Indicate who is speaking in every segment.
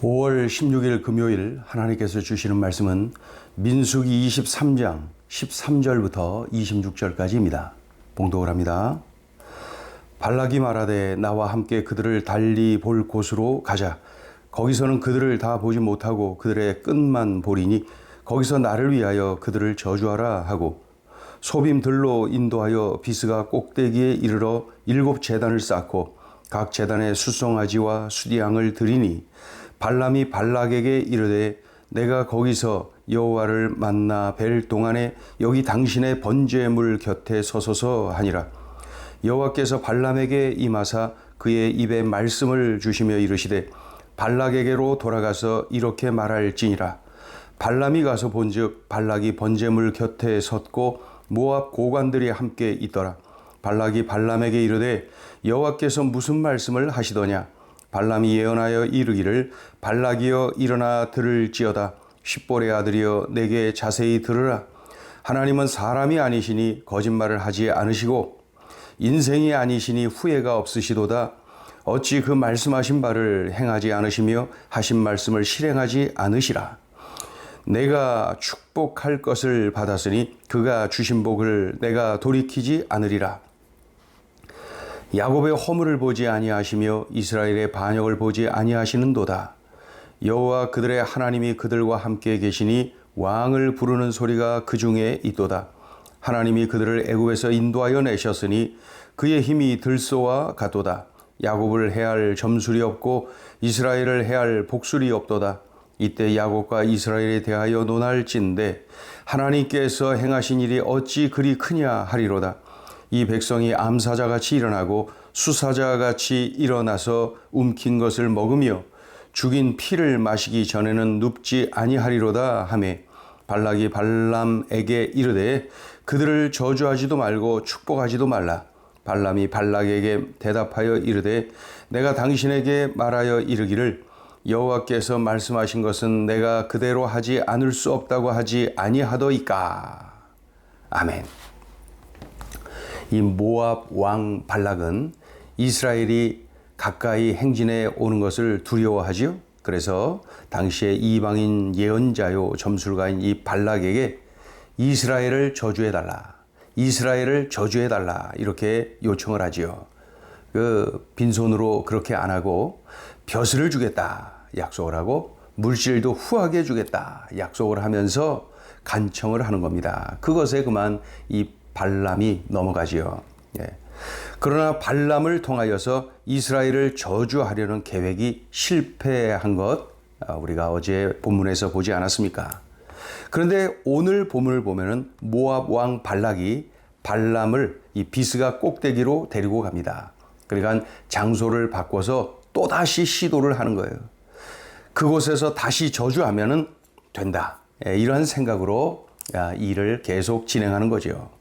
Speaker 1: 5월 16일 금요일 하나님께서 주시는 말씀은 민수기 23장 13절부터 26절까지입니다. 봉독을 합니다. 발락이 말하되 나와 함께 그들을 달리 볼 곳으로 가자. 거기서는 그들을 다 보지 못하고 그들의 끝만 보리니 거기서 나를 위하여 그들을 저주하라 하고 소빔들로 인도하여 비스가 꼭대기에 이르러 7 제단을 쌓고 각 제단에 수송아지와 수디양을 드리니 발람이 발락에게 이르되 내가 거기서 여호와를 만나 뵐 동안에 여기 당신의 번제물 곁에 서소서 하니라. 여호와께서 발람에게 임하사 그의 입에 말씀을 주시며 이르시되 발락에게로 돌아가서 이렇게 말할지니라. 발람이 가서 본즉 발락이 번제물 곁에 섰고 모압 고관들이 함께 있더라. 발락이 발람에게 이르되 여호와께서 무슨 말씀을 하시더냐. 발람이 예언하여 이르기를 발락이여 일어나 들을지어다. 십볼의 아들이여 내게 자세히 들으라. 하나님은 사람이 아니시니 거짓말을 하지 않으시고 인생이 아니시니 후회가 없으시도다. 어찌 그 말씀하신 바를 행하지 않으시며 하신 말씀을 실행하지 않으시라. 내가 축복할 것을 받았으니 그가 주신 복을 내가 돌이키지 않으리라. 야곱의 허물을 보지 아니하시며 이스라엘의 반역을 보지 아니하시는도다. 여호와 그들의 하나님이 그들과 함께 계시니 왕을 부르는 소리가 그 중에 있도다. 하나님이 그들을 애굽에서 인도하여 내셨으니 그의 힘이 들소와 같도다. 야곱을 해할 점술이 없고 이스라엘을 해할 복술이 없도다. 이때 야곱과 이스라엘에 대하여 논할진대 하나님께서 행하신 일이 어찌 그리 크냐 하리로다. 이 백성이 암사자같이 일어나고 수사자같이 일어나서 움킨 것을 먹으며 죽인 피를 마시기 전에는 눕지 아니하리로다 하매 발락이 발람에게 이르되 그들을 저주하지도 말고 축복하지도 말라. 발람이 발락에게 대답하여 이르되 내가 당신에게 말하여 이르기를 여호와께서 말씀하신 것은 내가 그대로 하지 않을 수 없다고 하지 아니하더이까. 아멘. 이 모압 왕 발락은 이스라엘이 가까이 행진해 오는 것을 두려워하지요. 그래서 당시에 이방인 예언자요 점술가인 이 발락에게 이스라엘을 저주해달라. 이스라엘을 저주해달라. 이렇게 요청을 하지요. 빈손으로 그렇게 안 하고 벼슬을 주겠다. 약속을 하고 물질도 후하게 주겠다. 약속을 하면서 간청을 하는 겁니다. 그것에 그만 이 발람이 넘어가지요. 예. 그러나 발람을 통하여서 이스라엘을 저주하려는 계획이 실패한 것 우리가 어제 본문에서 보지 않았습니까? 그런데 오늘 본문을 보면은 모압 왕 발락이 발람을 이 비스가 꼭대기로 데리고 갑니다. 그러니까 장소를 바꿔서 또다시 시도를 하는 거예요. 그곳에서 다시 저주하면은 된다. 이러한 생각으로 일을 계속 진행하는 거죠.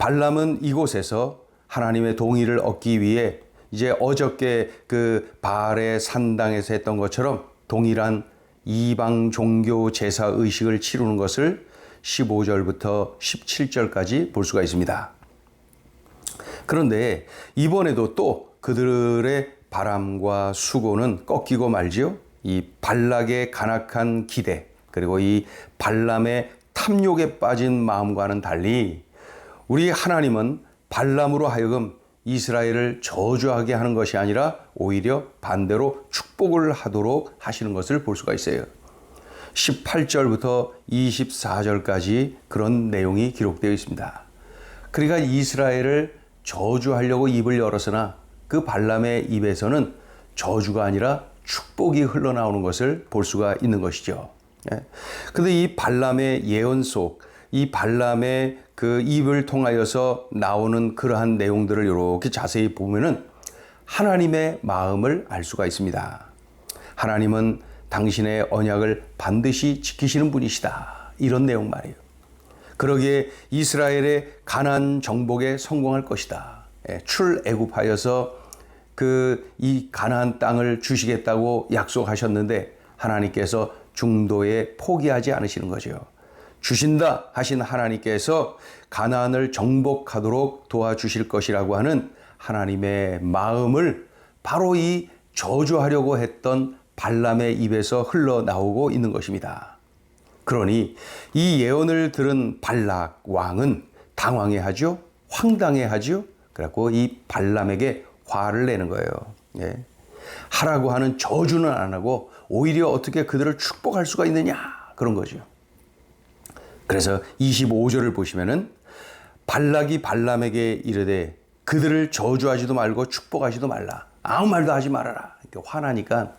Speaker 1: 발람은 이곳에서 하나님의 동의를 얻기 위해 이제 어저께 그 바알의 산당에서 했던 것처럼 동일한 이방 종교 제사 의식을 치르는 것을 15절부터 17절까지 볼 수가 있습니다. 그런데 이번에도 또 그들의 바람과 수고는 꺾이고 말지요. 이 발락의 간악한 기대 그리고 이 발람의 탐욕에 빠진 마음과는 달리 우리 하나님은 발람으로 하여금 이스라엘을 저주하게 하는 것이 아니라 오히려 반대로 축복을 하도록 하시는 것을 볼 수가 있어요. 18절부터 24절까지 그런 내용이 기록되어 있습니다. 그러니까 이스라엘을 저주하려고 입을 열었으나 그 발람의 입에서는 저주가 아니라 축복이 흘러나오는 것을 볼 수가 있는 것이죠. 그런데 이 발람의 예언 속 이 발람의 그 입을 통하여서 나오는 그러한 내용들을 이렇게 자세히 보면은 하나님의 마음을 알 수가 있습니다. 하나님은 당신의 언약을 반드시 지키시는 분이시다. 이런 내용 말이에요. 그러기에 이스라엘의 가나안 정복에 성공할 것이다. 출애굽하여서 이 가나안 땅을 주시겠다고 약속하셨는데 하나님께서 중도에 포기하지 않으시는 거죠. 주신다 하신 하나님께서 가나안을 정복하도록 도와주실 것이라고 하는 하나님의 마음을 바로 이 저주하려고 했던 발람의 입에서 흘러나오고 있는 것입니다. 그러니 이 예언을 들은 발락 왕은 당황해하죠. 황당해하죠. 그래갖고 이 발람에게 화를 내는 거예요. 예. 하라고 하는 저주는 안 하고 오히려 어떻게 그들을 축복할 수가 있느냐, 그런 거죠. 그래서 25절을 보시면은 발락이 발람에게 이르되 그들을 저주하지도 말고 축복하지도 말라. 아무 말도 하지 말아라. 이렇게 화나니까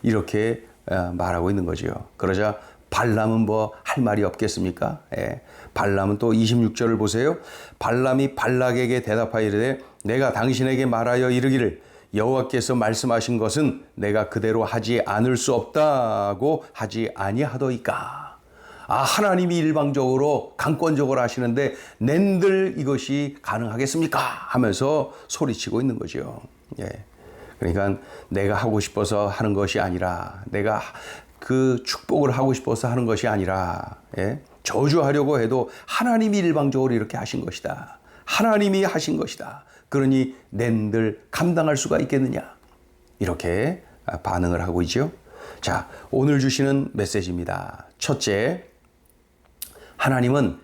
Speaker 1: 이렇게 말하고 있는 거죠. 그러자 발람은 뭐 할 말이 없겠습니까? 예. 발람은 또 26절을 보세요. 발람이 발락에게 대답하여 이르되 내가 당신에게 말하여 이르기를 여호와께서 말씀하신 것은 내가 그대로 하지 않을 수 없다고 하지 아니하더이까. 하나님이 일방적으로 강권적으로 하시는데 낸들 이것이 가능하겠습니까? 하면서 소리치고 있는 거죠. 예. 그러니까 내가 하고 싶어서 하는 것이 아니라, 내가 그 축복을 하고 싶어서 하는 것이 아니라, 예? 저주하려고 해도 하나님이 일방적으로 이렇게 하신 것이다. 하나님이 하신 것이다. 그러니 낸들 감당할 수가 있겠느냐? 이렇게 반응을 하고 있죠. 자, 오늘 주시는 메시지입니다. 첫째, 하나님은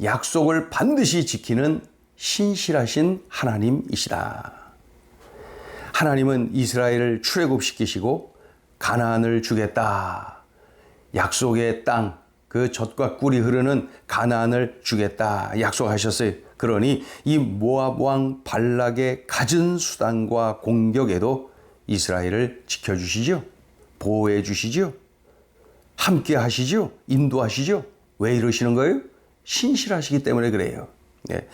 Speaker 1: 약속을 반드시 지키는 신실하신 하나님이시다. 하나님은 이스라엘을 출애굽시키시고 가나안을 주겠다. 약속의 땅, 그 젖과 꿀이 흐르는 가나안을 주겠다 약속하셨어요. 그러니 이 모압 왕 발락의 갖은 수단과 공격에도 이스라엘을 지켜주시죠. 보호해 주시죠. 함께 하시죠. 인도하시죠. 왜 이러시는 거예요? 신실하시기 때문에 그래요. 네.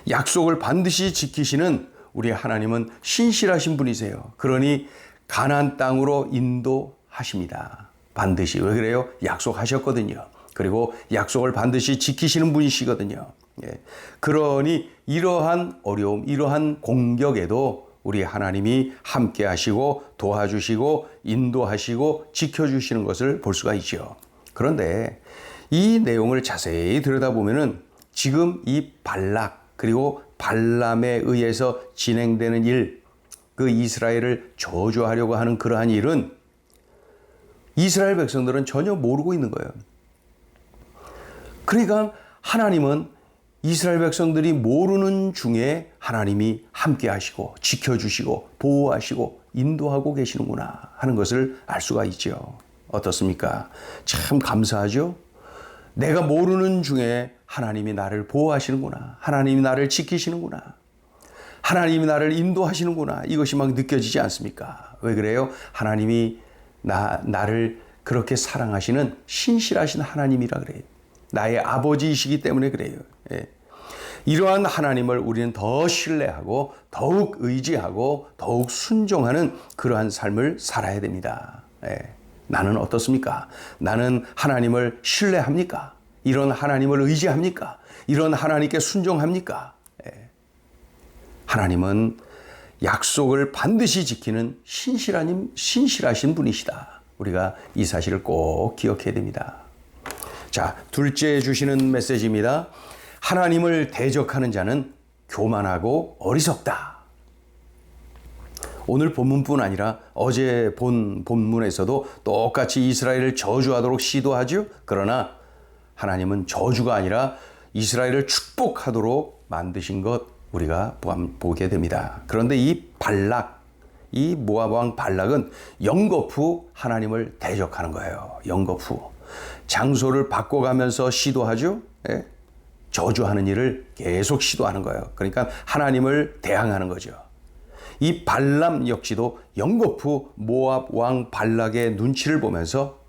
Speaker 1: 약속을 반드시 지키시는 우리 하나님은 신실하신 분이세요. 그러니 가나안 땅으로 인도하십니다. 반드시. 왜 그래요? 약속하셨거든요. 그리고 약속을 반드시 지키시는 분이시거든요. 예. 그러니 이러한 어려움, 이러한 공격에도 우리 하나님이 함께 하시고 도와주시고 인도하시고 지켜주시는 것을 볼 수가 있죠. 그런데 이 내용을 자세히 들여다보면은 지금 이 발락 그리고 발람에 의해서 진행되는 일, 그 이스라엘을 저주하려고 하는 그러한 일은 이스라엘 백성들은 전혀 모르고 있는 거예요. 그러니까 하나님은 이스라엘 백성들이 모르는 중에 하나님이 함께 하시고 지켜주시고 보호하시고 인도하고 계시는구나 하는 것을 알 수가 있죠. 어떻습니까? 참 감사하죠? 내가 모르는 중에 하나님이 나를 보호하시는구나. 하나님이 나를 지키시는구나. 하나님이 나를 인도하시는구나. 이것이 막 느껴지지 않습니까? 왜 그래요? 하나님이 나를 그렇게 사랑하시는 신실하신 하나님이라 그래요. 나의 아버지이시기 때문에 그래요. 예. 이러한 하나님을 우리는 더 신뢰하고 더욱 의지하고 더욱 순종하는 그러한 삶을 살아야 됩니다. 예. 나는 어떻습니까? 나는 하나님을 신뢰합니까? 이런 하나님을 의지합니까? 이런 하나님께 순종합니까? 예. 하나님은 약속을 반드시 지키는 신실하신 분이시다. 우리가 이 사실을 꼭 기억해야 됩니다. 자, 둘째 주시는 메시지입니다. 하나님을 대적하는 자는 교만하고 어리석다. 오늘 본문뿐 아니라 어제 본 본문에서도 똑같이 이스라엘을 저주하도록 시도하죠. 그러나 하나님은 저주가 아니라 이스라엘을 축복하도록 만드신 것 우리가 보게 됩니다. 그런데 이 발락, 이 모압 왕 발락은 연거푸 하나님을 대적하는 거예요. 연거푸. 장소를 바꿔가면서 시도하죠. 예? 저주하는 일을 계속 시도하는 거예요. 그러니까 하나님을 대항하는 거죠. 이 발람 역시도 연거푸 모압 왕 발락의 눈치를 보면서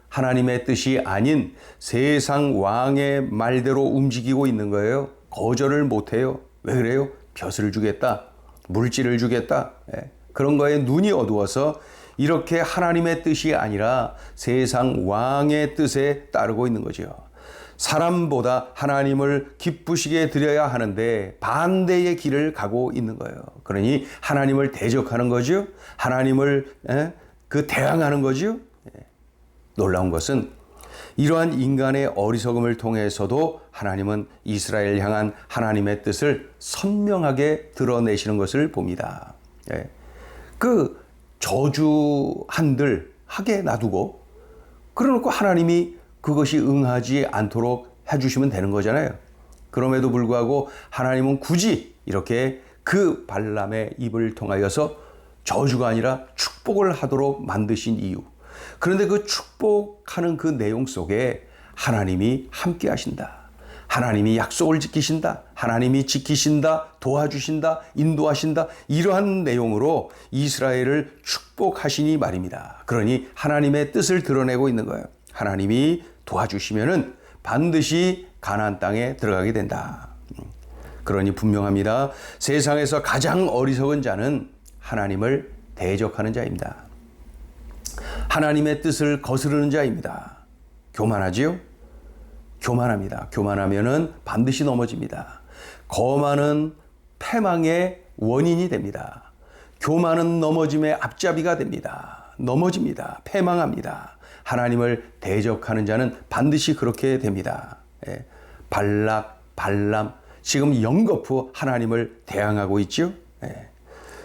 Speaker 1: 하나님의 뜻이 아닌 세상 왕의 말대로 움직이고 있는 거예요. 거절을 못해요. 왜 그래요? 벼슬을 주겠다. 물질을 주겠다. 예. 그런 거에 눈이 어두워서 이렇게 하나님의 뜻이 아니라 세상 왕의 뜻에 따르고 있는 거죠. 사람보다 하나님을 기쁘시게 드려야 하는데 반대의 길을 가고 있는 거예요. 그러니 하나님을 대적하는 거죠. 하나님을 대항하는 거죠. 놀라운 것은 이러한 인간의 어리석음을 통해서도 하나님은 이스라엘 향한 하나님의 뜻을 선명하게 드러내시는 것을 봅니다. 그 저주한들 하게 놔두고 그러놓고 하나님이 그것이 응하지 않도록 해주시면 되는 거잖아요. 그럼에도 불구하고 하나님은 굳이 이렇게 그 발람의 입을 통하여서 저주가 아니라 축복을 하도록 만드신 이유. 그런데 그 축복하는 그 내용 속에 하나님이 함께 하신다. 하나님이 약속을 지키신다. 하나님이 지키신다. 도와주신다. 인도하신다. 이러한 내용으로 이스라엘을 축복하시니 말입니다. 그러니 하나님의 뜻을 드러내고 있는 거예요. 하나님이 도와주시면은 반드시 가나안 땅에 들어가게 된다. 그러니 분명합니다. 세상에서 가장 어리석은 자는 하나님을 대적하는 자입니다. 하나님의 뜻을 거스르는 자입니다. 교만하지요? 교만합니다. 교만하면은 반드시 넘어집니다. 거만은 패망의 원인이 됩니다. 교만은 넘어짐의 앞잡이가 됩니다. 넘어집니다. 패망합니다. 하나님을 대적하는 자는 반드시 그렇게 됩니다. 발락, 발람, 지금 연거푸 하나님을 대항하고 있죠.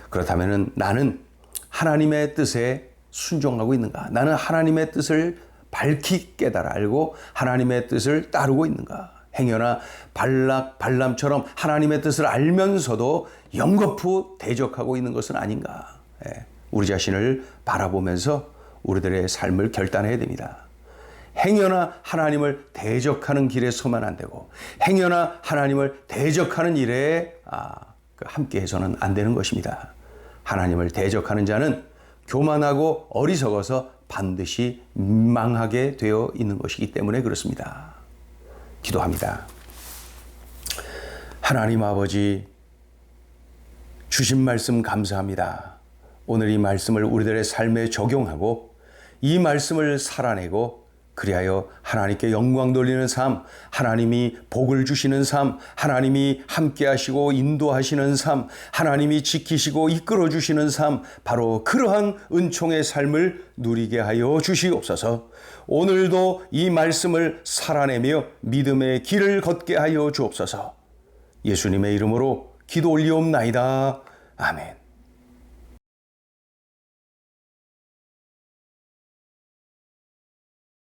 Speaker 1: 그렇다면 나는 하나님의 뜻에 순종하고 있는가? 나는 하나님의 뜻을 밝히 깨달아 알고 하나님의 뜻을 따르고 있는가? 행여나 발락, 발람처럼 하나님의 뜻을 알면서도 연거푸 대적하고 있는 것은 아닌가? 우리 자신을 바라보면서 우리들의 삶을 결단해야 됩니다. 행여나 하나님을 대적하는 길에 서면 안 되고 행여나 하나님을 대적하는 일에 함께해서는 안 되는 것입니다. 하나님을 대적하는 자는 교만하고 어리석어서 반드시 망하게 되어 있는 것이기 때문에 그렇습니다. 기도합니다. 하나님 아버지, 주신 말씀 감사합니다. 오늘 이 말씀을 우리들의 삶에 적용하고 이 말씀을 살아내고 그리하여 하나님께 영광 돌리는 삶, 하나님이 복을 주시는 삶, 하나님이 함께 하시고 인도하시는 삶, 하나님이 지키시고 이끌어 주시는 삶, 바로 그러한 은총의 삶을 누리게 하여 주시옵소서. 오늘도 이 말씀을 살아내며 믿음의 길을 걷게 하여 주옵소서. 예수님의 이름으로 기도 올리옵나이다. 아멘.